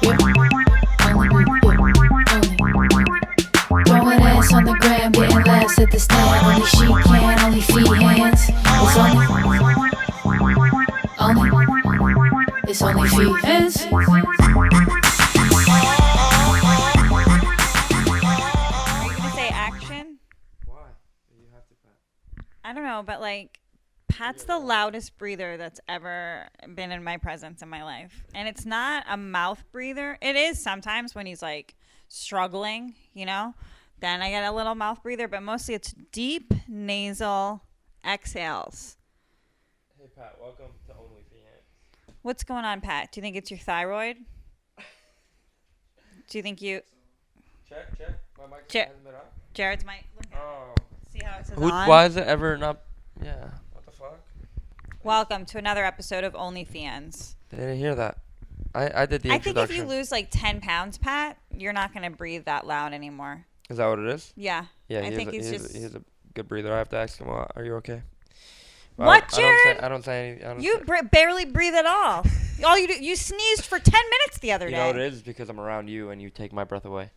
Throwing ass on the gram, getting laughs at the stand. Only she can, only Feehans. It's only Feehans. Are you gonna say action? Why? You have to, Pat. I don't know, but like, Pat's the loudest breather that's ever been in my presence in my life. And it's not a mouth breather. It is sometimes when he's like struggling, you know? Then I get a little mouth breather, but mostly it's deep nasal exhales. Hey, Pat, welcome to OnlyFeehans. What's going on, Pat? Do you think it's your thyroid? Do you think you... Check. My mic hasn't been up. Jared's mic. Look at Oh. See how it says on? Why is it ever not... Yeah. What the fuck? Welcome to another episode of OnlyFeehans. They didn't hear that. I did the I introduction. think if you lose like 10 pounds, Pat, you're not going to breathe that loud anymore. Is that what it is? Yeah. Yeah, I think he's he's a good breather. I have to ask him, are you okay? What, Jared? I don't say anything. You barely breathe at all. All you do, you sneezed for 10 minutes the other day. You know what it is? Because I'm around you and you take my breath away.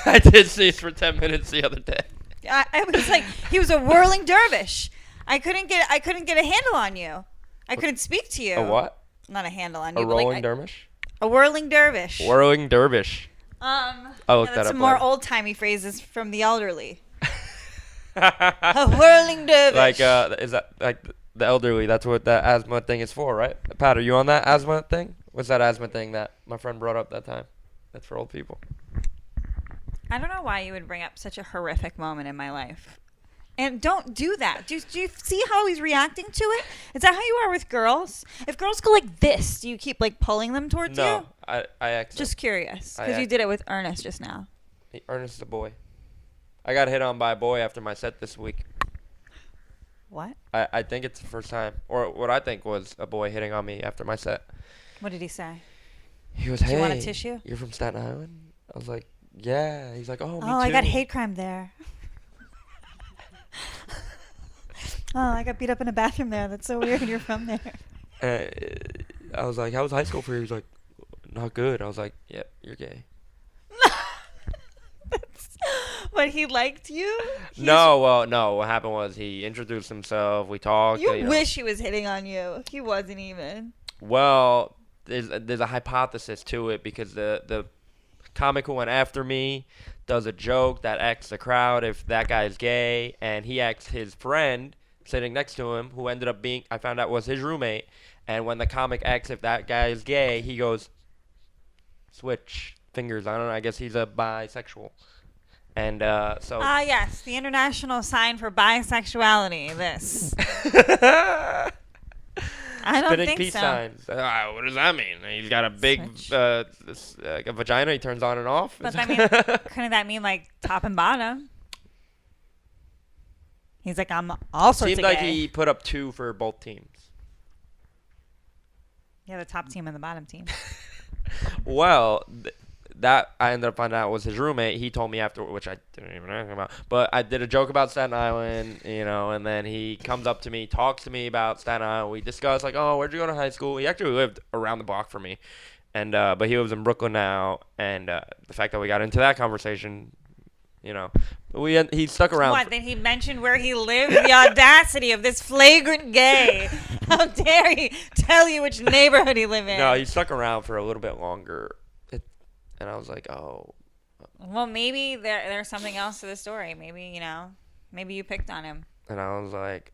I did sneeze for 10 minutes the other day. I was like, he was a whirling dervish. I couldn't get a handle on you. I couldn't speak to you. A what? Not a handle on you. A rolling dervish? A whirling dervish. Whirling dervish. I'll look that that's up some more later. old-timey phrases from the elderly. A whirling dervish. Like, is that like the elderly? That's what that asthma thing is for, right? Pat, are you on that asthma thing? What's that asthma thing that my friend brought up that time? That's for old people. I don't know why you would bring up such a horrific moment in my life. And don't do that. Do you see how he's reacting to it? Is that how you are with girls? If girls go like this, do you keep like pulling them towards you? No, I act. Just curious. I Because you act- did it with Ernest just now. Ernest is a boy. I got hit on by a boy after my set this week. What? I think it's the first time, or what I think was a boy hitting on me after my set. What did he say? He goes, Do "Hey, you want a tissue?" You're from Staten Island?" I was like, "Yeah." He's like, "Oh, me too." Oh, I got hate crime there. Oh, I got beat up in a bathroom there. That's so weird. You're from there. I was like, "How was high school for you?" He's like, "Not good." I was like, "Yep, you're gay." But he liked you? No. What happened was he introduced himself. We talked. You know. wish he was hitting on you. He wasn't even. Well, there's a hypothesis to it because the comic who went after me does a joke that asks the crowd if that guy is gay, and he asked his friend sitting next to him, who ended up being, I found out, was his roommate. And when the comic asks if that guy is gay, he goes, switch fingers. I don't know. I guess he's a bisexual. And so. Yes, the international sign for bisexuality. This. I don't Spinning think peace so. signs. What does that mean? He's got a big a vagina he turns on and off. But I mean, couldn't that mean like top and bottom? He's like, I'm all sorts Seemed of like gay. he put up 2 for both teams. Yeah, the top team and the bottom team. Well, that I ended up finding out was his roommate. He told me after, which I didn't even ask him about. But I did a joke about Staten Island, and then he comes up to me, talks to me about Staten Island. We discussed, like, oh, where'd you go to high school? He actually lived around the block from me. And but he lives in Brooklyn now. And the fact that we got into that conversation, he stuck around. What, did he mention where he lived? The audacity of this flagrant gay. How dare he tell you which neighborhood he lived in? No, he stuck around for a little bit longer. And I was like, oh. Well, maybe there's something else to the story. Maybe, maybe you picked on him. And I was like,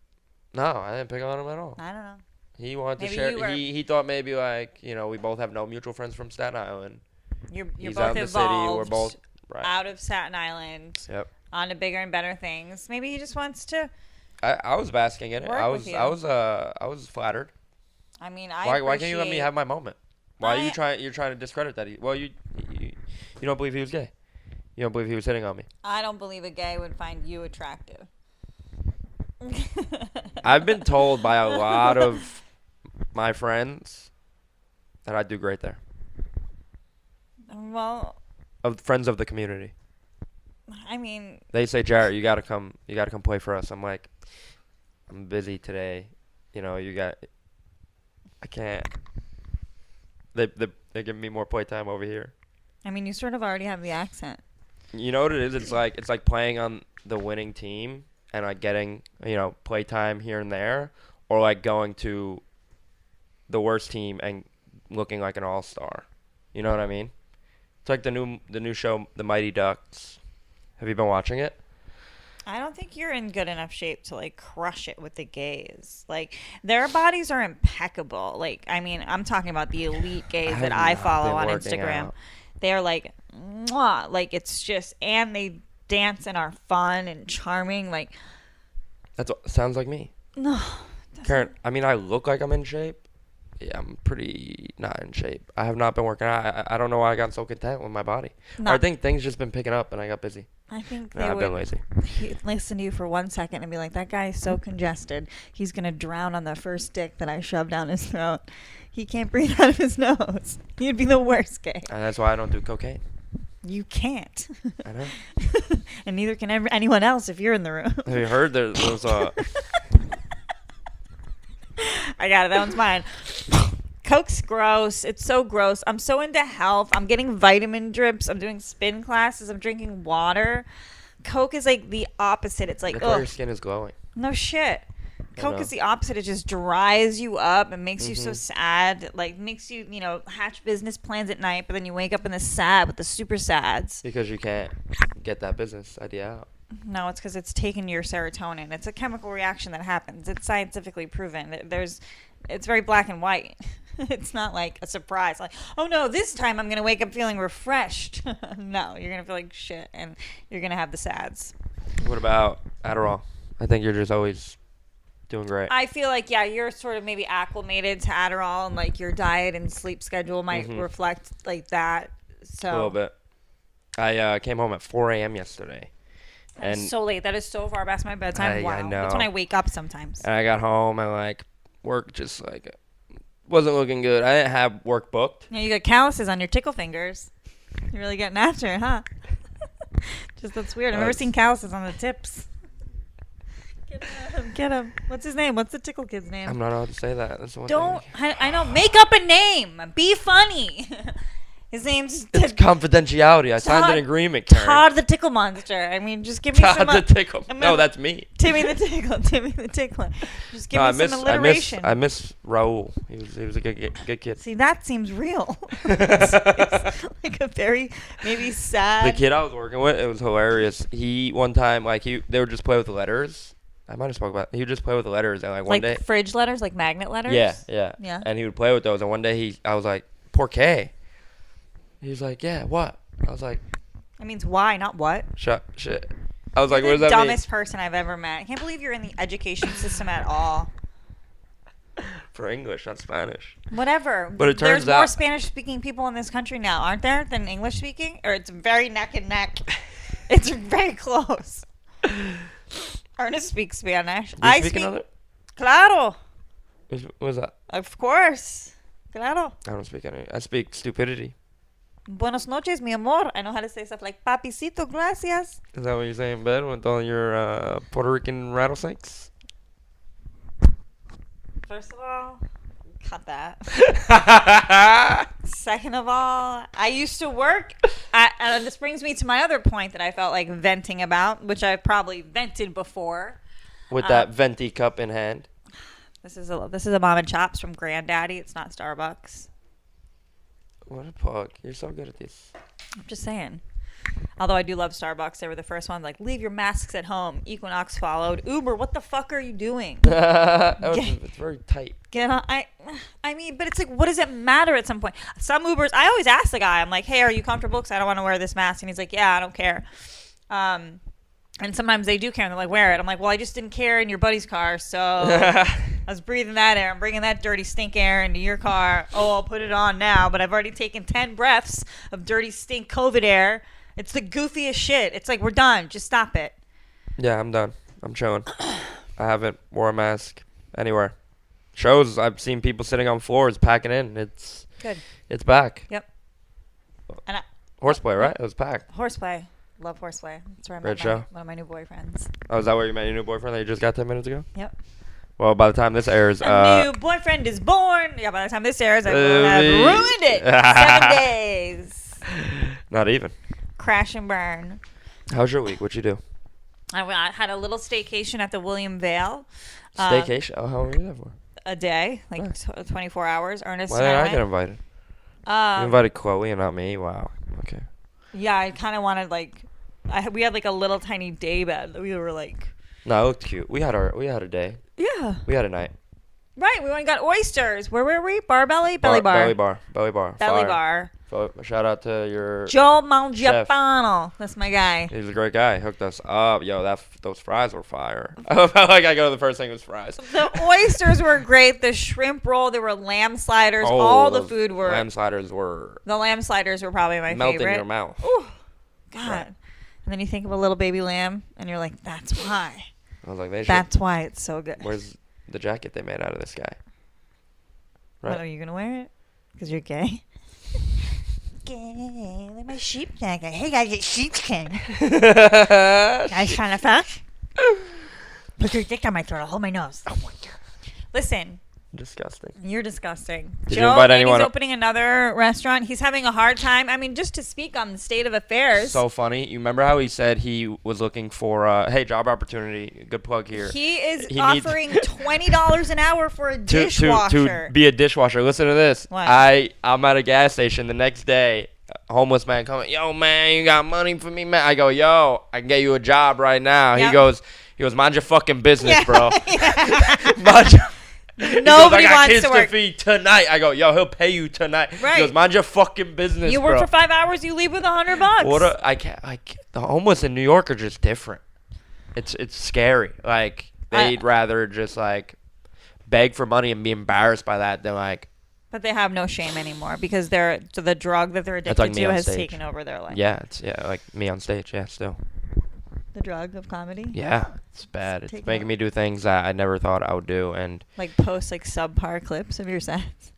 no, I didn't pick on him at all. I don't know. He wanted Maybe to share. you were- He thought maybe like, we both have no mutual friends from Staten Island. You're He's both out in the city. We're evolved both right. out of Staten Island Yep. on to bigger and better things. Maybe he just wants to. I was basking in it. Work I with was you. I was flattered. I mean, Why can't you let me have my moment? Why are I- you're trying to discredit that? You don't believe he was gay. You don't believe he was hitting on me. I don't believe a gay would find you attractive. I've been told by a lot of my friends that I do great there. Well, Of friends of the community. I mean, They say, Jared, you gotta come play for us. I'm like, I'm busy today. I can't. They're giving me more playtime over here. I mean, you sort of already have the accent. You know what it is? It's like playing on the winning team and like getting, playtime here and there, or like going to the worst team and looking like an all-star. You know what I mean? It's like the new show, The Mighty Ducks. Have you been watching it? I don't think you're in good enough shape to like crush it with the gays. Like their bodies are impeccable. Like I mean, I'm talking about the elite gays that I follow on Instagram. Out. They're like, mwah, like it's just, and they dance and are fun and charming. Like sounds like me. No, Kerryn, I mean, I look like I'm in shape. Yeah, I'm pretty not in shape. I have not been working out. I don't know why I got so content with my body. I think things just been picking up and I got busy. I think I've been lazy. Listen to you for 1 second and be like, that guy is so congested. He's going to drown on the first dick that I shoved down his throat. He can't breathe out of his nose. He'd be the worst gay. And that's why I don't do cocaine. You can't. I know. And neither can anyone else if you're in the room. Have you heard there's I got it. That one's mine. Coke's gross. It's so gross. I'm so into health. I'm getting vitamin drips. I'm doing spin classes. I'm drinking water. Coke is like the opposite. It's like, look how your skin is glowing. No shit. Coke is the opposite. It just dries you up and makes you so sad. Like makes you, hatch business plans at night, but then you wake up in the sad with the super sads. Because you can't get that business idea out. No, it's because it's taken your serotonin. It's a chemical reaction that happens. It's scientifically proven. It's very black and white. It's not like a surprise. Like, oh no, this time I'm going to wake up feeling refreshed. No, you're going to feel like shit and you're going to have the sads. What about Adderall? I think you're just always doing great. I feel like, yeah, you're sort of maybe acclimated to Adderall and like your diet and sleep schedule might reflect like that. So a little bit. I came home at 4 a.m. yesterday. And so late. That is so far past my bedtime. Wow. I know. That's when I wake up sometimes. And I got home and like work just like wasn't looking good. I didn't have work booked. Yeah, you got calluses on your tickle fingers. You're really getting after it, huh? Just that's weird. I've never seen calluses on the tips. Get him. What's his name? What's the tickle kid's name? I'm not allowed to say that. That's the one Don't. I know. Make up a name. Be funny. His name's... It's confidentiality. I signed an agreement, Kerryn. Todd the Tickle Monster. I mean, just give me some... Todd the Tickle. No, that's me. Timmy the Tickle. Timmy the Tickler. Just give me some alliteration. I miss Raul. He was a good kid. See, that seems real. It's like a very, maybe sad... The kid I was working with, it was hilarious. He, one time, they would just play with the letters. I might have spoke about it. He would just play with the letters. And one day... Like fridge letters? Like magnet letters? Yeah. And he would play with those. And one day, I was like, "Por qué?" He was like, "Yeah, what?" I was like... It means why, not what. Shit. I was like, what does that mean? You're the dumbest person I've ever met. I can't believe you're in the education system at all. For English, not Spanish. Whatever. But it turns There's more Spanish-speaking people in this country now, aren't there, than English-speaking? Or it's very neck and neck. It's very close. Ernest speaks Spanish. I speak another? Claro. What's that? Of course. Claro. I don't speak any. I speak stupidity. Buenos noches, mi amor. I know how to say stuff like papicito, gracias. Is that what you say in bed with all your Puerto Rican rattlesnakes? First of all, cut that. Second of all, I used to work and this brings me to my other point that I felt like venting about, which I've probably vented before. With that venti cup in hand. This is a Mom and Chops from Granddaddy. It's not Starbucks. What a pug. You're so good at this. I'm just saying. Although I do love Starbucks. They were the first one. Like, leave your masks at home. Equinox followed. Uber, what the fuck are you doing? It's very tight. Get on. I mean, but it's like, what does it matter at some point? Some Ubers, I always ask the guy, I'm like, hey, are you comfortable? Because I don't want to wear this mask. And he's like, yeah, I don't care. And sometimes they do care, and they're like, wear it. I'm like, well, I just didn't care in your buddy's car, so I was breathing that air. I'm bringing that dirty stink air into your car. Oh, I'll put it on now, but I've already taken 10 breaths of dirty stink COVID air. It's the goofiest shit. It's like, we're done. Just stop it. Yeah, I'm done. I'm chilling. I haven't wore a mask anywhere. Shows, I've seen people sitting on floors packing in. It's good. It's back. Yep. And Horseplay, right? It was packed. Horseplay. Love Horseplay. That's where I Great met show. one of my new boyfriends. Oh, is that where you met your new boyfriend that you just got 10 minutes ago? Yep. Well, by the time this airs, A new boyfriend is born. Yeah, by the time this airs, I will have ruined it. 7 days. Not even. Crash and burn. How's your week? What'd you do? I had a little staycation at the William Vale. Staycation? Oh, how long were you there for? A day, like 24 hours. Ernest Why and did I I went. get invited? You invited Chloe and not me? Wow. Okay. Yeah, I kind of wanted we had like a little tiny day bed. We were like, No, it looked cute. We had a day. yeah, We had a night. right. We went and got oysters. Where were we? Belly bar. Belly bar. Belly Belly Fire. bar. Shout out to your Joe Mangiapano. That's my guy. He's a great guy. Hooked us up. Yo, those fries were fire. I felt like I go to the first thing was fries. The oysters were great. The shrimp roll. There were lamb sliders. Oh, All the those food were. lamb sliders were The lamb sliders were probably my melting favorite. in your mouth. Ooh, God. Right. And then you think of a little baby lamb, and you're like, that's why. I was like, they should. That's why it's so good. Where's the jacket they made out of this guy? What, Right. are you going to wear it? Because you're gay? Gay. Look at my sheep jacket. Hey, guys, it's sheepskin. Guys trying to fuck? Put your dick on my throat. I'll hold my nose. Oh, my God. Listen. Disgusting. You're disgusting. Did Joe, you invite and anyone? he's opening another restaurant. He's having a hard time. I mean, just to speak on the state of affairs. So funny. You remember how he said he was looking for hey, job opportunity. Good plug here. He is He offering $20 an hour for a dishwasher. To be a dishwasher. Listen to this. What? I'm at a gas station the next day. A homeless man coming. Yo, man, you got money for me, man? I go, yo, I can get you a job right now. Yep. He goes, mind your fucking business, Yeah. bro. Mind your Nobody I got wants kids to work. feed tonight. I go, yo, he'll pay you tonight. Right. He goes, mind your fucking business, You bro. work for 5 hours, you leave with $100. What I can't. The homeless in New York are just different. It's scary. Like they'd rather just like beg for money and be embarrassed by that than like. But they have no shame anymore because the drug that they're That's addicted like me to on has stage. taken over their life. Yeah, it's like me on stage. Yeah, still. The drug of comedy. Yeah, it's bad. It's Taking making over. me do things that I never thought I would do, and Like post like subpar clips of your sets.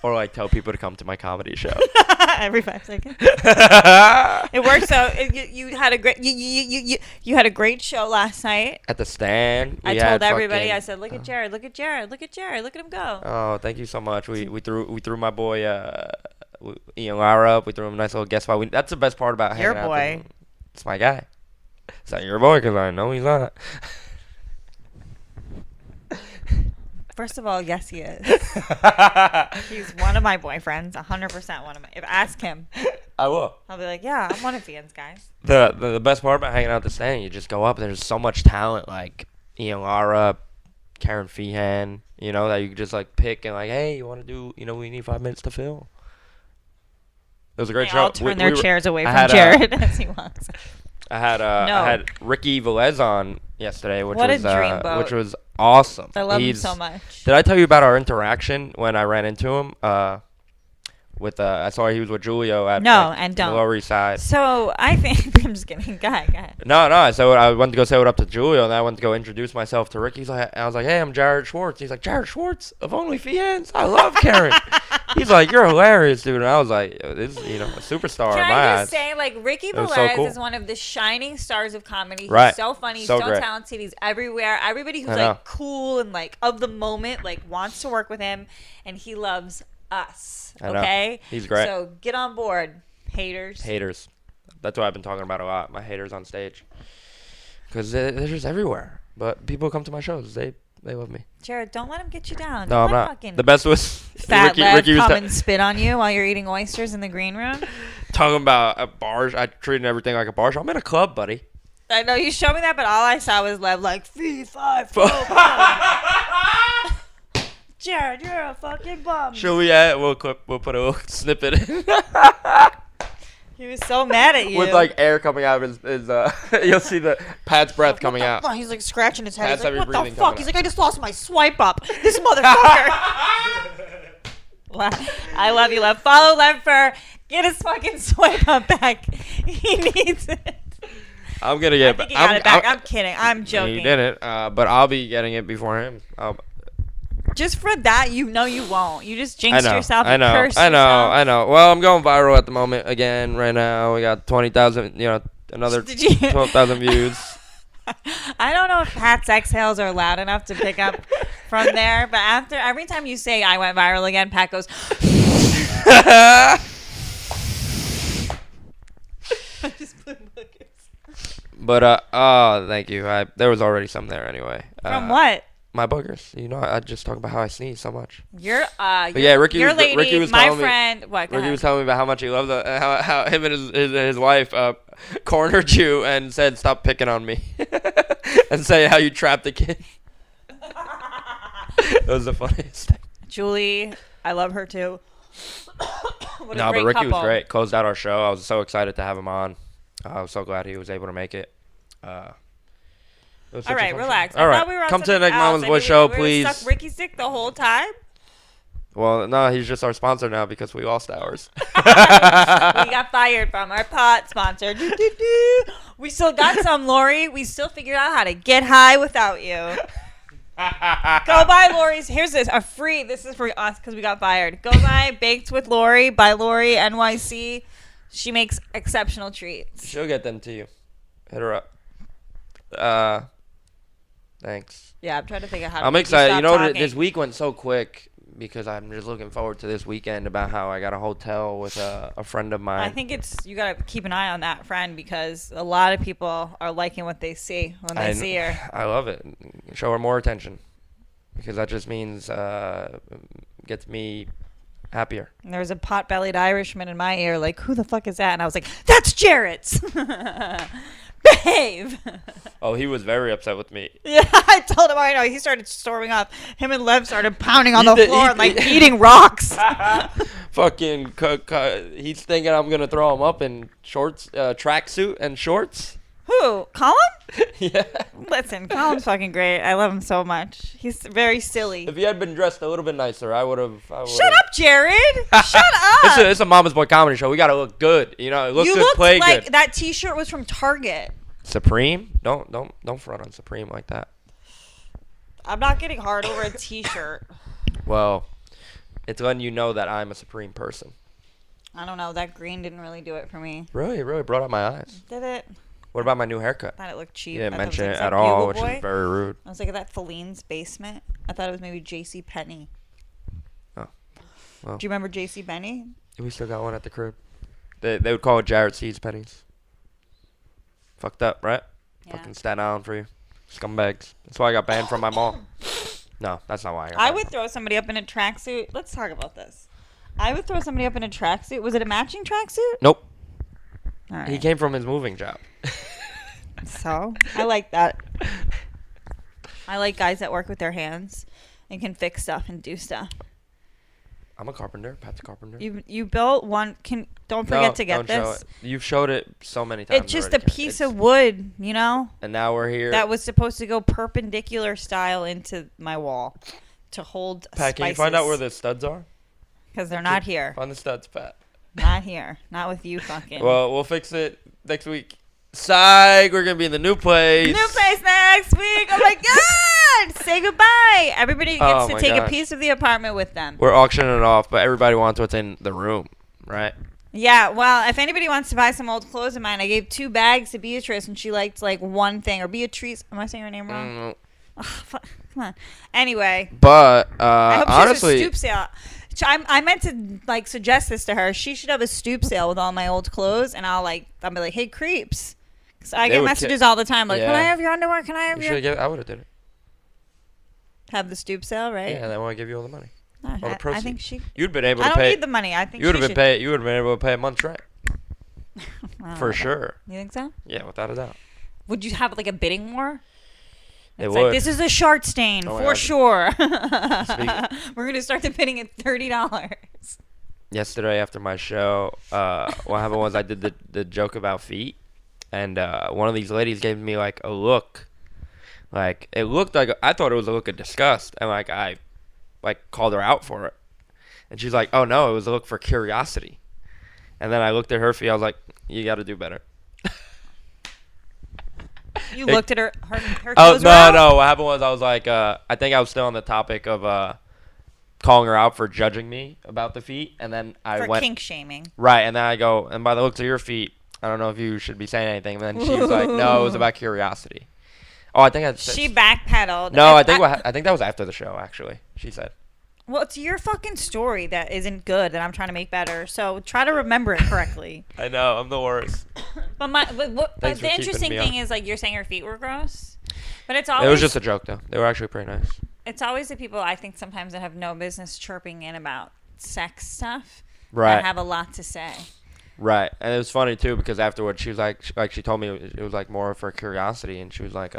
or like tell people to come to my comedy show. Every 5 seconds. It works out. You had a great you had a great show last night. At the stand, I we told had everybody. fucking- I said, "Look at Jared. Look at Jared. Look at Jared. Look at him go." Oh, thank you so much. We threw my boy Ian Lara up. We threw him a nice little guest spot. That's the best part about Your hanging out. boy. with him. It's my guy. It's not your boy because I know he's not. First of all, yes, he is. He's one of my boyfriends, 100% one of my. If ask him, I will. I'll be like, yeah, I'm one of Feehan's guys. The best part about hanging out at the stand, you just go up and there's so much talent like Ian Lara, Kerryn Feehan, that you could just like pick and like, hey, you want to do, we need 5 minutes to fill. It was a great They show. all turn their chairs away from had, Jared as he walks. I had Ricky Velez on yesterday, which What a was dreamboat. which was awesome. I love him so much. Did I tell you about our interaction when I ran into him? I saw he was with Julio at and the don't. Lower East Side. So I think I'm just kidding. Go ahead. No. So I went to go say what up to Julio, and I went to go introduce myself to Ricky. I was like, "Hey, I'm Jared Schwartz." He's like, "Jared Schwartz of OnlyFeehans? I love Kerryn." He's like, "You're hilarious, dude." And I was like, "This is a superstar Can in my I eyes." just say, like, Ricky was Velez so cool. is one of the shining stars of comedy. Right. He's so funny. He's So so great. talented. He's everywhere. Everybody who's, I know. like, cool and, like, of the moment, like, wants to work with him. And he loves us. I know. Okay? He's great. So get on board, haters. Haters. That's what I've been talking about a lot. My haters on stage, because they're just everywhere. But people come to my shows. They love me. Jared, don't let him get you down. No, Don't I'm let not. fucking The best was fat Lev Ricky was come and spit on you while you're eating oysters in the green room. talking about a bar. I treated everything like a bar. I'm in a club, buddy. I know you showed me that, but all I saw was Lev like, 5, 4, 5. Jared, you're a fucking bum. Should we? We'll put a little snippet in. He was so mad at you. With like air coming out of his you'll see the Pat's breath coming out. He's like scratching his head. Pat's He's like, heavy what the breathing fuck? coming He's out. like, I just lost my swipe up. This motherfucker. Wow. I love you, Lev. Follow Lev for get his fucking swipe up back. He needs it. I'm gonna get. I think he got it back. I'm kidding. I'm joking. He didn't, but I'll be getting it before him. Just for that, you won't. You just jinxed yourself. I and know. cursed I yourself. know. Well, I'm going viral at the moment again. Right now, we got 20,000. Another Did you- 12,000 views. I don't know if Pat's exhales are loud enough to pick up from there, but every time you say I went viral again, Pat goes. I just blew boogers. But oh, thank you. There was already some there anyway. From what? My boogers. You know, I just talk about how I sneeze so much. Your Ricky your was, lady, Ricky was my telling friend. Me, what? Ricky was telling me about how much he loves how him and his wife cornered you and said stop picking on me and say how you trapped the kid. It was the funniest thing. Julie, I love her too. No, but Ricky was great. Closed out our show. I was so excited to have him on. I was so glad he was able to make it. All right, relax. All right, come to the next Mama's Boy show, please. Stuck Ricky stick the whole time. Well, no, he's just our sponsor now because we lost ours. We got fired from our pot sponsor. We still got some, Lori. We still figured out how to get high without you. Go buy Lori's. Here's this. This is for us because we got fired. Go buy Baked with Lori by Lori NYC. She makes exceptional treats. She'll get them to you. Hit her up. Thanks. Yeah, I'm trying to think of how to I'm excited. You know, talking. this week went so quick because I'm just looking forward to this weekend about how I got a hotel with a friend of mine. I think you got to keep an eye on that friend because a lot of people are liking what they see when they see her. I love it. Show her more attention because that just means gets me happier. And there was a pot-bellied Irishman in my ear like, who the fuck is that? And I was like, that's Jared's. Behave. Oh, he was very upset with me. Yeah, I told him. I know. He started storming up. Him and Lev started pounding on the floor and like eating rocks. Fucking, he's thinking I'm gonna throw him up in shorts, tracksuit and shorts. Who? Colin? Yeah. Listen, Colin's fucking great. I love him so much. He's very silly. If he had been dressed a little bit nicer, I would have. Shut up, Jared. Shut up. It's a Mama's Boy comedy show. We gotta look good. You know, You looked like that T-shirt was from Target. Supreme? Don't front on Supreme like that. I'm not getting hard over a T-shirt. Well, it's letting you know that I'm a Supreme person. I don't know. That green didn't really do it for me. Really, it really brought out my eyes. Did it? What about my new haircut? I thought it looked cheap. You didn't I mention was it like, at all, which Bugle is Boy? very rude. I was like, that Feline's Basement. I thought it was maybe J.C. Penney. Oh, well. Do you remember J.C. Penney? We still got one at the crib. They would call it Jared Seeds pennies. Fucked up, right? Yeah. Fucking Staten Island for you. Scumbags. That's why I got banned from my mall. No, that's not why I got I banned. would throw somebody up in a tracksuit. Let's talk about this. I would throw somebody up in a tracksuit. Was it a matching tracksuit? Nope. All right. He came from his moving job. So, I like that. I like guys that work with their hands and can fix stuff and do stuff. I'm a carpenter. Pat's a carpenter. You built one. Don't forget to get don't show this. it. You've showed it so many times. It's just already, a piece of wood, you know? And now we're here. That was supposed to go perpendicular style into my wall to hold Pat, can you find out where the studs are? Because they're not here. Find the studs, Pat. Not here. Not with you fucking. Well, we'll fix it next week. Psych, we're going to be in the new place. New place next week. Oh my God. Say goodbye. Everybody gets to take a piece of the apartment with them. We're auctioning it off, but everybody wants what's in the room, right? Yeah, well, if anybody wants to buy some old clothes of mine, I gave 2 bags to Beatrice, and she liked like one thing. Or Beatrice. Am I saying her name wrong? Oh, fuck. Come on. Anyway. But I hope honestly, she has a stoop sale. I meant to like suggest this to her. She should have a stoop sale with all my old clothes, and I'll be like, hey, creeps. Cause I get messages all the time like, can I have your underwear? Can I have your... I would have did it. Have the stoop sale, right? Yeah, then I want to give you all the money. All the proceeds. I think she... You'd been able to pay... I don't need the money. I think you would have been able to pay a month's rent. For sure. You think so? Yeah, without a doubt. Would you have like a bidding war? It's like, this is a shart stain for sure. We're going to start the bidding at $30. Yesterday after my show, what happened was I did the joke about feet. And one of these ladies gave me like a look, like it looked like I thought it was a look of disgust, and like I, like called her out for it, and she's like, "Oh no, it was a look for curiosity." And then I looked at her feet. I was like, "You got to do better." You looked at her oh toes were out? no! What happened was I was like, I think I was still on the topic of calling her out for judging me about the feet, and then I went kink shaming. Right, and then I go, and by the looks of your feet, I don't know if you should be saying anything. And then she was like, no, it was about curiosity. Oh, I think I. She backpedaled. No, I think that was after the show. Actually, she said. Well, it's your fucking story that isn't good that I'm trying to make better. So try to remember it correctly. I know I'm the worst. But the interesting thing is, like, you're saying your feet were gross, but it's always. It was just a joke, though. They were actually pretty nice. It's always the people I think sometimes that have no business chirping in about sex stuff. Right. That have a lot to say. Right, and it was funny too because afterwards she was like she told me it was like more for curiosity, and she was like,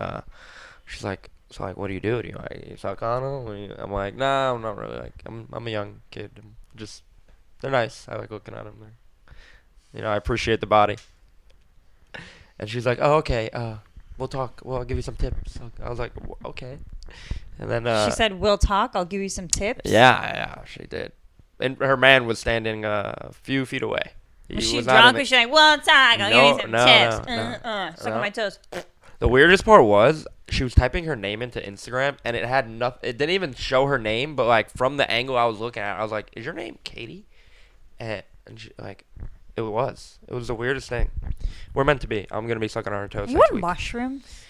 she's like, so like, what do? Do you suck on them? I'm like, nah, I'm not really. Like, I'm a young kid. They're nice. I like looking at them. I appreciate the body. And she's like, oh, okay. We'll talk. Well, I'll give you some tips. I was like, okay. And then she said, we'll talk. I'll give you some tips. Yeah, she did. And her man was standing a few feet away. Was she drunk? Was she like, we'll talk. I'll give you some tips. Suck on my toes. The weirdest part was she was typing her name into Instagram, and it had nothing. It didn't even show her name, but like from the angle I was looking at, I was like, "Is your name Katie?" And she, like, it was the weirdest thing. We're meant to be. I'm gonna be sucking on her toes. You next want week. mushrooms?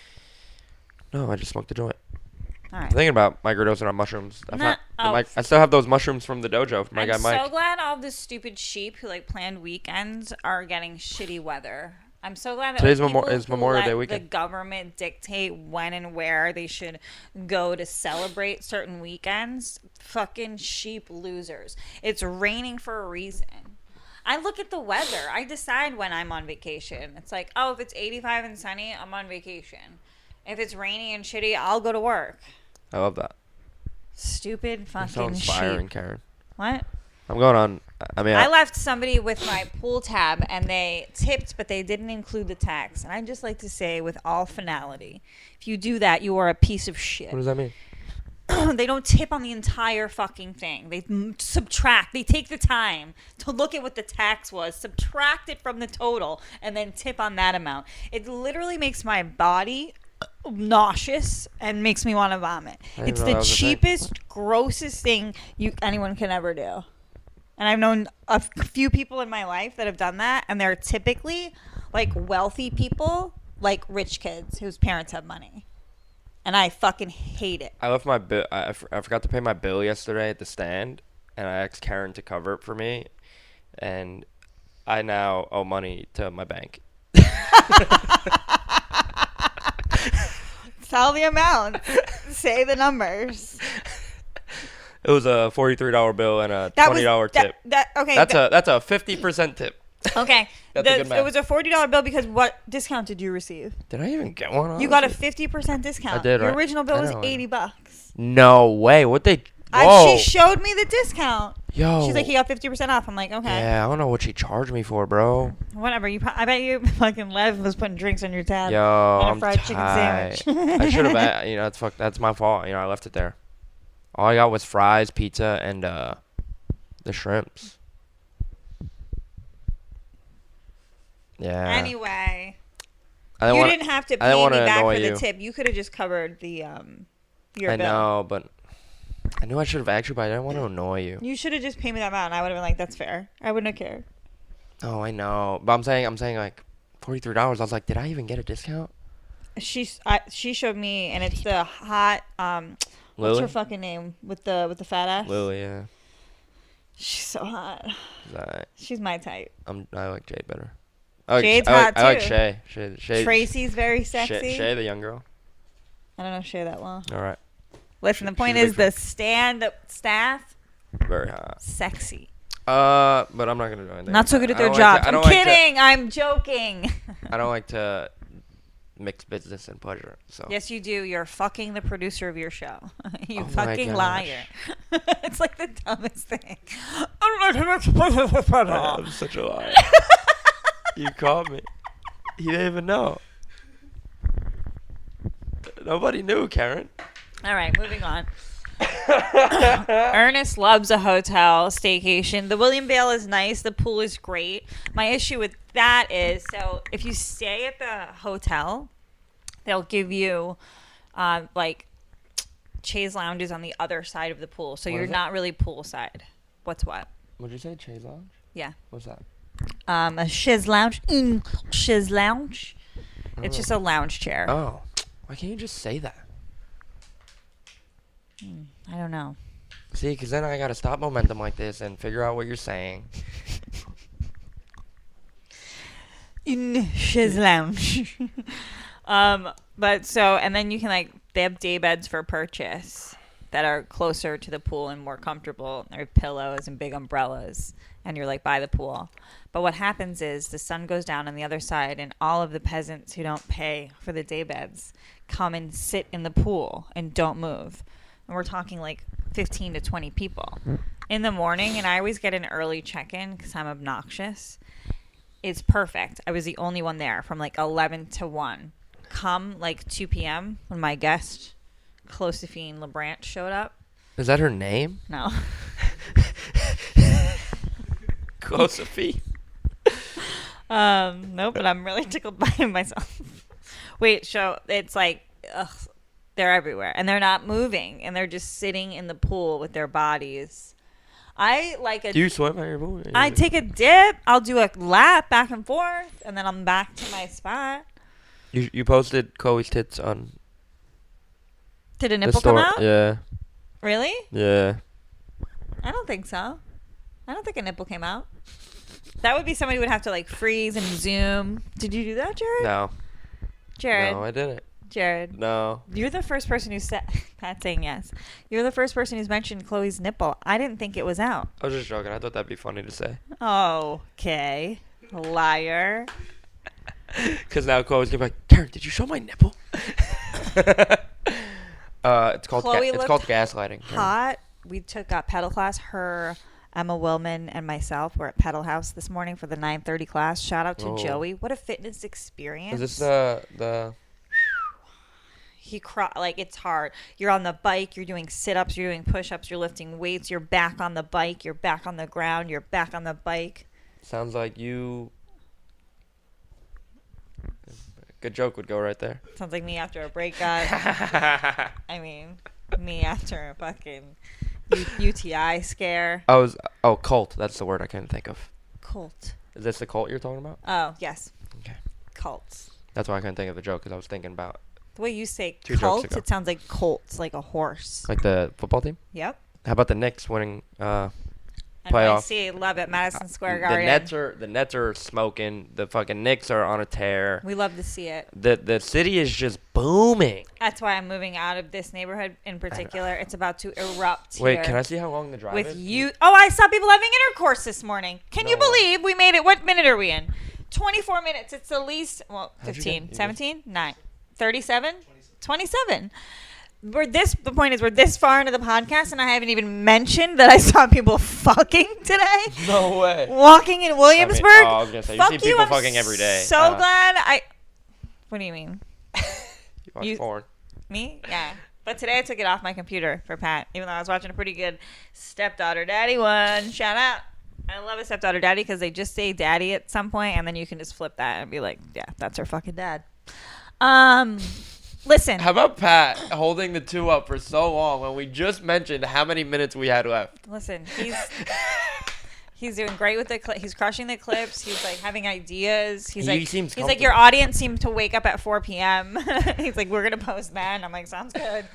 No, I just smoked a joint. All right. I'm thinking about microdosing on mushrooms. I still have those mushrooms from the dojo. My guy Mike. I'm so glad all the stupid sheep who like planned weekends are getting shitty weather. I'm so glad that Today's is Memorial Day weekend. The government dictate when and where they should go to celebrate certain weekends. Fucking sheep losers. It's raining for a reason. I look at the weather. I decide when I'm on vacation. It's like, oh, if it's 85 and sunny, I'm on vacation. If it's rainy and shitty, I'll go to work. I love that. Stupid fucking so inspiring, sheep. Kerryn. What? I'm going on. I left somebody with my pool tab and they tipped, but they didn't include the tax. And I'd just like to say with all finality, if you do that, you are a piece of shit. What does that mean? They don't tip on the entire fucking thing. They subtract. They take the time to look at what the tax was, subtract it from the total, and then tip on that amount. It literally makes my body nauseous and makes me want to vomit. It's the cheapest, grossest thing anyone can ever do. And I've known a few people in my life that have done that, and they're typically like wealthy people, like rich kids whose parents have money. And I fucking hate it. I left my bill. I forgot to pay my bill yesterday at the stand, and I asked Kerryn to cover it for me, and I now owe money to my bank. Tell the amount. Say the numbers. It was a $43 bill and a $20 tip. Okay. That's a 50% tip. Okay. That's a good math. It was a $40 bill because what discount did you receive? Did I even get one? You got a 50% discount. I did. Your original bill was $80. No way. What they? Whoa. She showed me the discount. Yo. She's like, he got 50% off. I'm like, okay. Yeah, I don't know what she charged me for, bro. Whatever. I bet you fucking Lev was putting drinks on your tab. Yo, and a fried chicken sandwich. I should have. That's my fault. I left it there. All I got was fries, pizza, and the shrimps. Yeah. Anyway, you didn't have to pay me back for the tip. You could have just covered the your bill. I know, but I knew I should have actually, but I didn't want to annoy you. You should have just paid me that amount, and I would have been like, "That's fair." I wouldn't have cared. Oh, I know, but I'm saying like $43. I was like, did I even get a discount? She showed me, and it's the hot Lily? What's her fucking name with the fat ass? Lily, yeah. She's so hot. Right. She's my type. I like Jade better. Jade's hot too. I like Shay. Tracy's very sexy. Shay, the young girl. I don't know Shay that well. All right. Listen, the point is the staff. Very hot. Sexy. But I'm not gonna do anything. Not so good at their jobs. I'm kidding. I'm joking. I don't like to mix business and pleasure. So. Yes, you do. You're fucking the producer of your show. You fucking liar. It's like the dumbest thing. I'm such a liar. You called me. You didn't even know. Nobody knew, Kerryn. All right, moving on. Ernest loves a hotel staycation. The William Vale is nice. The pool is great. My issue with that is, so if you stay at the hotel, they'll give you like chaise lounges on the other side of the pool. So you're not really poolside. What's what? What'd you say, chaise lounge? Yeah. What's that? A chaise lounge. Chaise lounge. It's just a lounge chair. Oh. Why can't you just say that? I don't know. See, because then I got to stop momentum like this and figure out what you're saying. In Shiz Lounge. But so, and then you can like, they have day beds for purchase that are closer to the pool and more comfortable. There are pillows and big umbrellas, and you're like by the pool. But what happens is the sun goes down on the other side, and all of the peasants who don't pay for the day beds come and sit in the pool and don't move. And we're talking like 15 to 20 people in the morning. And I always get an early check-in because I'm obnoxious. It's perfect. I was the only one there from like 11 to 1. Come like 2 p.m. when my guest, Josephine LeBranch, showed up. Is that her name? No. Josephine. No, but I'm really tickled by myself. Wait, so it's like, they're everywhere. And they're not moving. And they're just sitting in the pool with their bodies. I like a... Do you swim at your pool? I take a dip. I'll do a lap back and forth. And then I'm back to my spot. You posted Chloe's tits on... Did a nipple come out? Yeah. Really? Yeah. I don't think so. I don't think a nipple came out. That would be somebody who would have to like freeze and zoom. Did you do that, Jared? No. Jared. No, I didn't. Jared. No. You're the first person who said... Pat's saying yes. You're the first person who's mentioned Chloe's nipple. I didn't think it was out. I was just joking. I thought that'd be funny to say. Okay. Liar. Because now Chloe's gonna be like, Kerryn, did you show my nipple? It's called gaslighting. Kerryn. Hot. We took a pedal class. Her, Emma Willman, and myself were at Pedal House this morning for the 9:30 class. Shout out to Joey. What a fitness experience. Is this the... Like, it's hard. You're on the bike. You're doing sit-ups. You're doing push-ups. You're lifting weights. You're back on the bike. You're back on the ground. You're back on the bike. Sounds like you... Good joke would go right there. Sounds like me after a breakup. I mean, me after a fucking UTI scare. Cult. That's the word I couldn't think of. Cult. Is this the cult you're talking about? Oh, yes. Okay. Cults. That's why I couldn't think of the joke, because I was thinking about... The way you say 2 jokes cult, ago. it sounds like colts, like a horse. Like the football team? Yep. How about the Knicks winning playoff? NYC, love it. Madison Square Garden. The Nets are smoking. The fucking Knicks are on a tear. We love to see it. The city is just booming. That's why I'm moving out of this neighborhood in particular. It's about to erupt Wait, here. can I see how long the drive with is? you? Oh, I saw people having intercourse this morning. Can you No. believe we made it? What minute are we in? 24 minutes. It's the least. Well, How'd you 15, get- 17, 9, 37, 27. The point is we're this far into the podcast and I haven't even mentioned that I saw people fucking today. No way. Walking in Williamsburg. I was gonna say, you Fuck see people I'm fucking every day. So glad I... What do you mean? You watch porn. Me? Yeah. But today I took it off my computer for Pat, even though I was watching a pretty good stepdaughter daddy one. Shout out. I love a stepdaughter daddy because they just say daddy at some point and then you can just flip that and be like, yeah, that's her fucking dad. Listen. How about Pat holding the 2 up for so long when we just mentioned how many minutes we had left? Listen, he's doing great with he's crushing the clips. He's like having ideas. He's like your audience seemed to wake up at 4 p.m. He's like, we're gonna post that. And I'm like, sounds good.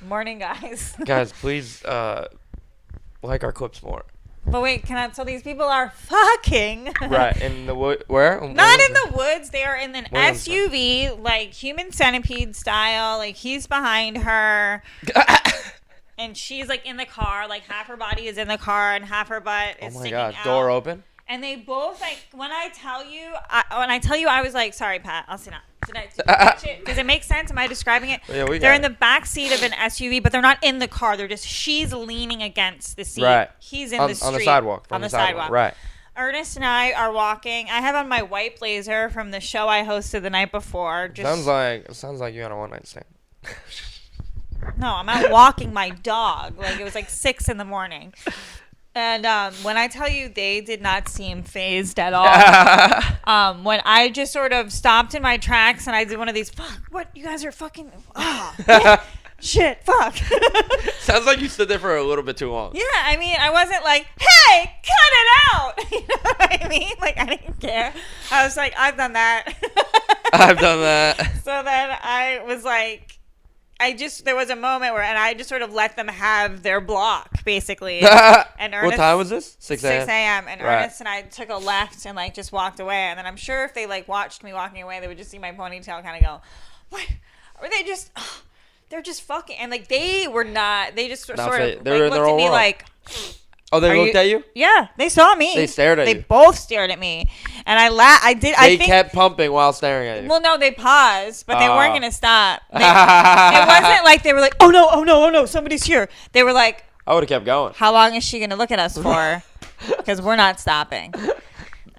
Morning, guys. Guys, please like our clips more. But wait, so these people are fucking. Right, in the wood. Where? Not in the woods. They are in an Williamsburg. SUV, like human centipede style. Like he's behind her. And she's like in the car. Like half her body is in the car and half her butt is sticking out. Door open? And they both, like, when I tell you, I was like, sorry, Pat, I'll sit down. Did you catch it? Does it make sense? Am I describing it? Yeah, they're in the back seat of an SUV, but they're not in the car. She's leaning against the seat. Right. He's in the street. On the sidewalk. On the sidewalk. Right. Ernest and I are walking. I have on my white blazer from the show I hosted the night before. Sounds like you had a one-night stand. No, I'm out walking my dog. Like, it was like 6 in the morning. And when I tell you they did not seem phased at all, when I just sort of stopped in my tracks and I did one of these, fuck, what, you guys are fucking, shit, fuck. Sounds like you stood there for a little bit too long. Yeah, I mean, I wasn't like, hey, cut it out. You know what I mean? Like, I didn't care. I was like, I've done that. I've done that. So then I was like, there was a moment where, and I just sort of let them have their block, basically. And Ernest, What time was this? 6 a.m.? 6 a.m. And Right. Ernest and I took a left and like just walked away. And then I'm sure if they like watched me walking away, they would just see my ponytail kind of go, what? Or they just, they're just fucking. And like they were not, they just sort of like, they were in looked their at own me world. like, Oh, they Are looked at you? yeah, they saw me. They stared at They you. both stared at me. And I They kept pumping while staring at you. Well, no, they paused, but they weren't going to stop. It it wasn't like they were like, oh no, somebody's here. They were like, I would have kept going. how long is she going to look at us for? Because we're not stopping.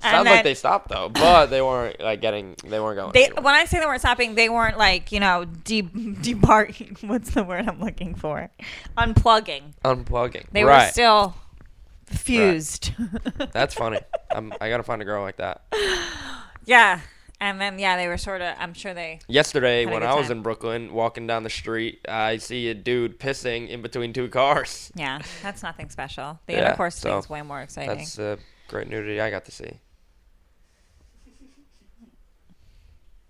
Sounds like they stopped though, but they weren't like they weren't going. When I say they weren't stopping, they weren't like, debarking. What's the word I'm looking for? Unplugging. They were still fused. Right. That's funny. I gotta find a girl like that. Yeah. And then, they were sort of, I'm sure they... Yesterday, had a when good I was time. in Brooklyn, walking down the street, I see a dude pissing in between two cars. Yeah, that's nothing special. The Yeah, intercourse so thing's way more exciting. That's great nudity I got to see.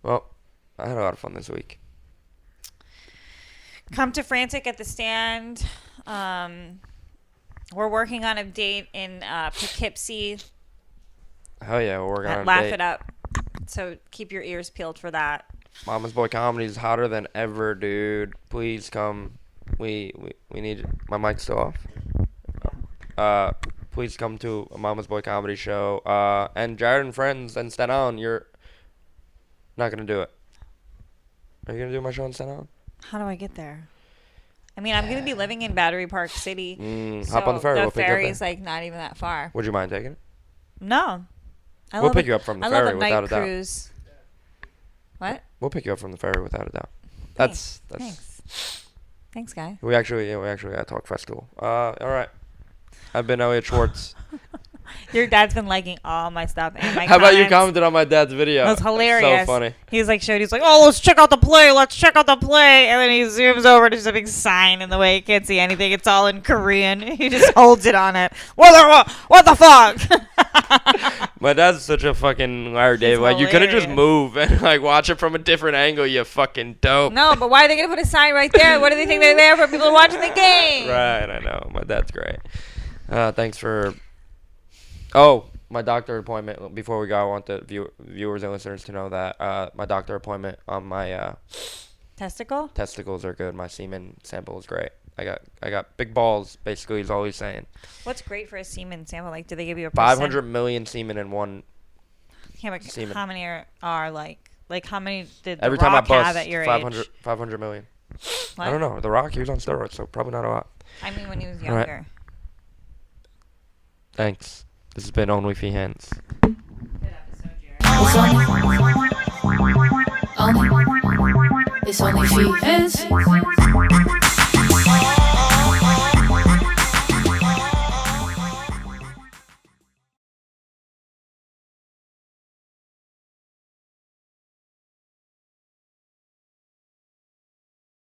Well, I had a lot of fun this week. Come to Frantic at the Stand. We're working on a date in Poughkeepsie Hell yeah, we're working on a Laugh date. It Up. So keep your ears peeled for that. Mama's Boy Comedy is hotter than ever, dude. Please come. We need... My mic's still off. Please come to a Mama's Boy Comedy show. And Jared and Friends and Staten Island, you're not going to do it. Are you going to do my show in Staten Island? How do I get there? I mean, I'm going to be living in Battery Park City. So Hop on the ferry. The We'll pick you up ferry's there. like not even that far. Would you mind taking it? No. We'll pick you up from the ferry without a doubt. I love a night cruise. What? We'll pick you up from the ferry without a doubt. That's Thanks, guy. we actually got a talk festival. All right. I've been Elliot Schwartz. Your dad's been liking all my stuff and my How about you comments. commented on my dad's video? That was hilarious. So funny. He's like, he's like, oh, let's check out the play. And then he zooms over to just a big sign in the way. You can't see anything. It's all in Korean. He just holds it on it. What the fuck? My dad's such a fucking Larry David. Like, you couldn't just hilarious. move and like watch it from a different angle. You fucking dope. No, but why are they going to put a sign right there? What do they think they're there for? People watching the game. Right, I know. My dad's great. Thanks for... Oh, my doctor appointment. Before we go, I want the viewers and listeners to know that my doctor appointment on my Testicle? testicles are good. My semen sample is great. I got big balls, basically, is all he's saying. What's great for a semen sample? Like, do they give you a 500 million semen in one. Yeah, but semen. how many are like how many did Every The time I Rock have bust, at your 500, age? 500 million. What? I don't know. The Rock, he was on steroids, so probably not a lot. I mean, when he was All right. younger. Thanks. This has been OnlyFeehans. Good episode, Jared. It's only Feehans.